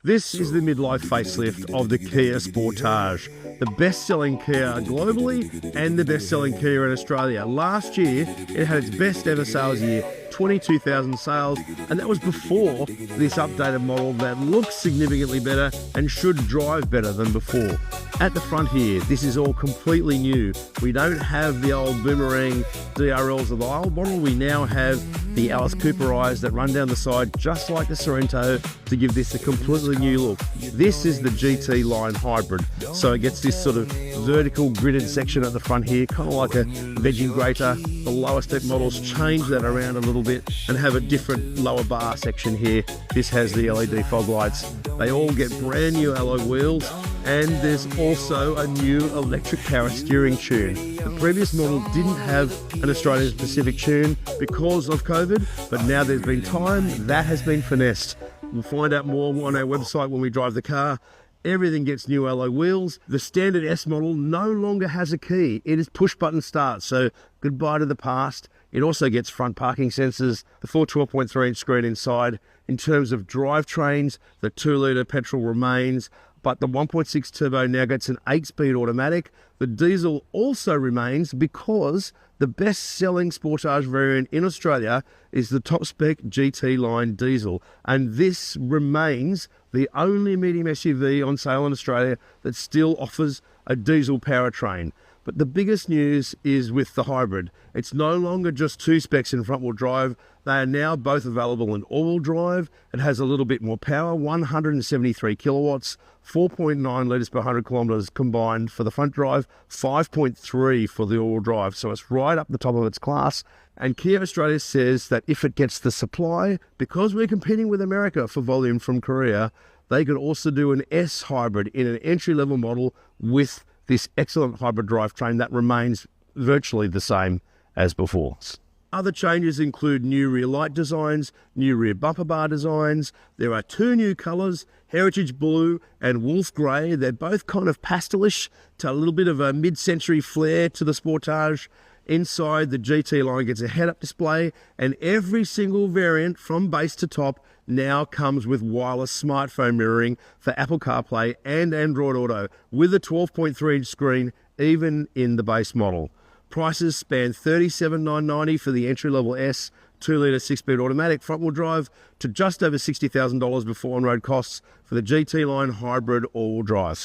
This is the midlife facelift of the Kia Sportage, the best-selling Kia globally and the best-selling Kia in Australia. Last year, it had its best ever sales year, 22,000 sales, and that was before this updated model that looks significantly better and should drive better than before. At the front here, this is all completely new. We don't have the old boomerang DRLs of the old model. We now have the Alice Cooper eyes that run down the side just like the Sorrento to give this a completely new look. This is the GT line hybrid, so it gets this sort of vertical gridded section at the front here, kind of like a veggie grater. The lower step models change that around a little bit and have a different lower bar section here. This has the LED fog lights. They all get brand new alloy wheels, and there's also a new electric power steering tune. The previous model didn't have an Australian specific tune because of COVID, but now there's been time, that has been finessed. We'll find out more on our website when we drive the car. Everything gets new alloy wheels. The standard S model no longer has a key. It is push button start, so goodbye to the past. It also gets front parking sensors, the full 12.3-inch screen inside. In terms of drivetrains, the 2-litre petrol remains, but the 1.6 turbo now gets an 8-speed automatic. The diesel also remains because the best-selling Sportage variant in Australia is the top-spec GT line diesel, and this remains the only medium SUV on sale in Australia that still offers a diesel powertrain. But the biggest news is with the hybrid. It's no longer just two specs in front-wheel drive. They are now both available in all-wheel drive. It has a little bit more power, 173 kilowatts, 4.9 litres per 100 kilometres combined for the front drive, 5.3 for the all-wheel drive. So it's right up the top of its class. And Kia Australia says that if it gets the supply, because we're competing with America for volume from Korea, they could also do an S hybrid in an entry-level model with this excellent hybrid drivetrain that remains virtually the same as before. Other changes include new rear light designs, new rear bumper bar designs. There are two new colours, Heritage Blue and Wolf Grey. They're both kind of pastelish to a little bit of a mid-century flair to the Sportage. Inside, the GT line gets a head-up display, and every single variant from base to top now comes with wireless smartphone mirroring for Apple CarPlay and Android Auto with a 12.3-inch screen, even in the base model. Prices span $37,990 for the entry-level S 2-litre 6-speed automatic front-wheel drive to just over $60,000 before on-road costs for the GT line hybrid all-wheel drive.